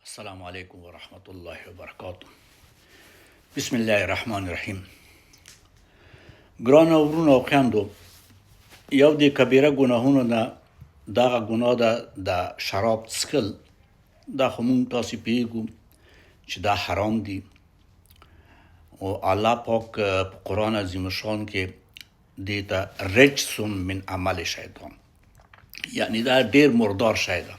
السلام علیکم ورحمت الله وبرکاته. بسم الله الرحمن الرحیم. ګرانو ورونو او خویندو، یو د کبیره ګناهونو نه دغه ګناه ده د شراب څښل. دا خو مونږ تاسې پوهېږو چې دا حرام دي، او الله پاک په قرآن عظیم الشان کې دې ته رجس من عمل شیطان، یعنی دا ډېر مردار شی ده.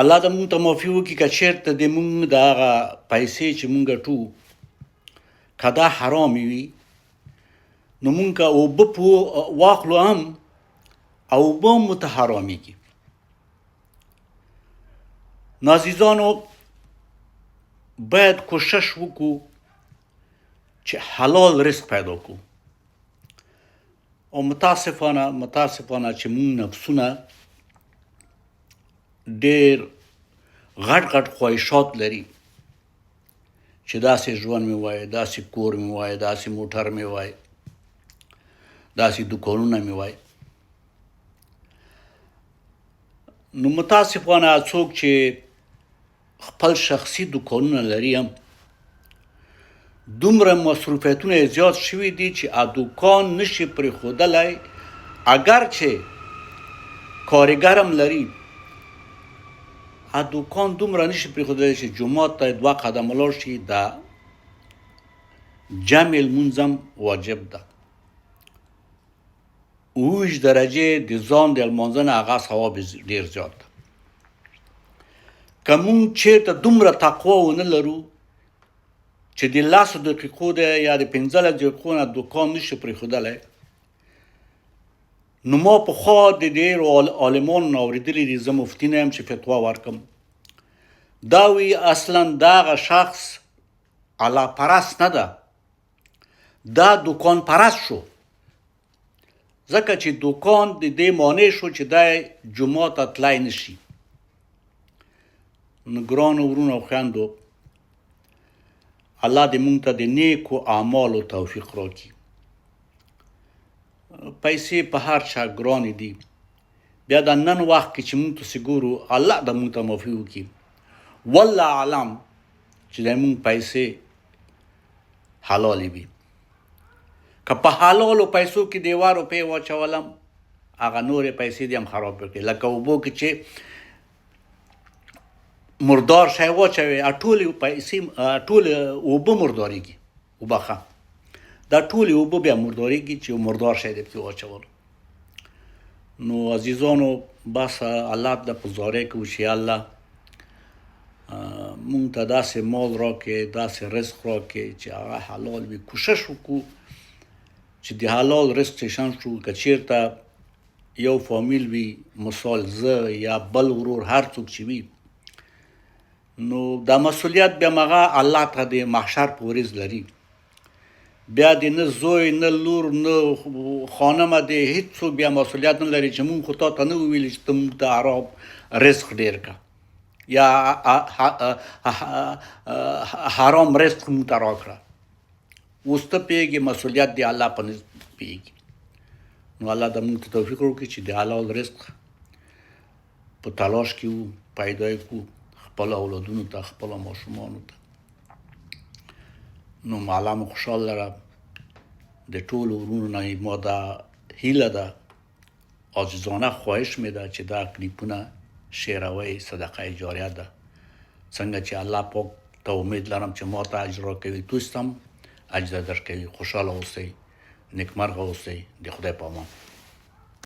الله د مونږ ته معافي وکړي که چېرته د مونږ د هغه پیسې چې مونږ ګټو که دا حرام وي، نو مونږ که اوبه په واخلو هم او اوبه هم ورته حرامېږي. نو عزیزانو، باید کوشش وکړو چې حلال رزق پیدا کړو. او متاسفانه چې مونږ نفسونه ډېر غټ خواهشات لري چې داسې ژوند مې وای، داسې کور مې وای، داسې موټر مې وای، داسې دوکانونه مې وای. نو متاسفانه څوک چې خپل شخصي دوکانونه لري هم دومره مصروفیتونه یې زیات شوي دي چې دوکان نشي پرېښودلی، اگر چې کارګر هم لري، دوکان دومره نشي پرېښودلی چې جومات ته 2 قدم ولاړ شي، د جمع لمونځ هم واجب ده. 28 درجې د ځان د لمانځه نه هغه ثواب ډېر زیات ده. که مونږ چېرته دومره تقوا ونه لرو چې د 10 دقیقو ده یا د 15 دقیقو نه دوکان نشي پرېښودلی، نو ما پخوا د ډېرو عالمانو نه اورېدلي دي، زه مفتي نه یم چې فتوا ورکړم، دا وی اصلا دغه شخص الله پرست نه ده، دا دوکان پرست شو، ځکه چې دوکان د دې مانع شو چې دی جومات ته تلی نشي. نو ګرانو ورونو او خویندو، الله دې مونږ ته د نیکو اعمالو توفیق راکړي. پیسې په هر چا ګرانې دي، بیا د نن وخت کې چې مونږ تاسې ګورو، الله د مونږ ته معافي وکړي. والله اعلم چې د مونږ پیسې حلالې وي. که په حلالو پیسو کې 2 روپۍ واچولم، هغه نورې پیسې دې هم خراب کړي. لکه اوبو کې چې مردار شی واچوي، ټولې پیسې ټولې اوبه مردارېږي، اوبه دا ټولې اوبه بیا مردارېږي چې مردار شی دې پکې واچولو. نو عزیزانو، بس الله ته پزاری کوو چې الله مونږ ته داسې مال راکړي، داسې رزق راکړي چې هغه حلال وي. کوشش وکړو چې د حلال رزق چشن شو. که چېرته یو فامیل وي، مثال زه یا بل ورور، هر څوک چې وي، نو دا مسؤلیت بیا مغه الله ته د محشر په ورځ لري. بیا د نه زوی، نه لور، نه خانمه، د هیڅوک بیا مسؤلیت نه لري چې مونږ خو تا ته نه وویلې چې ته مونږ ته حرام رزق ډېر که یا حرام رزق مونږ ته راکړه. اوس ته پوهېږې مسؤلیت د الله په نزد پوهېږي. نو الله د مونږ ته توفیق وکړي چې د حلال رزق په تلاش کې وو، پیدا یې کړو خپلو اولادونو ته، خپلو ماشومانو ته. نو الله مو خوشحال لره. د ټولو ورونو نه ما دا هیله ده، عاجزانه خواهش مې ده چې دا کلیپونه شیروئ، صدقه جاریه ده. څنګه چې الله پاک ته امید لرم چې ما ته اجر راکوي، تاسو ته هم اجر درکوي. خوشحاله اوسئ، نیکمرغه اوسئ. د خدای په امان.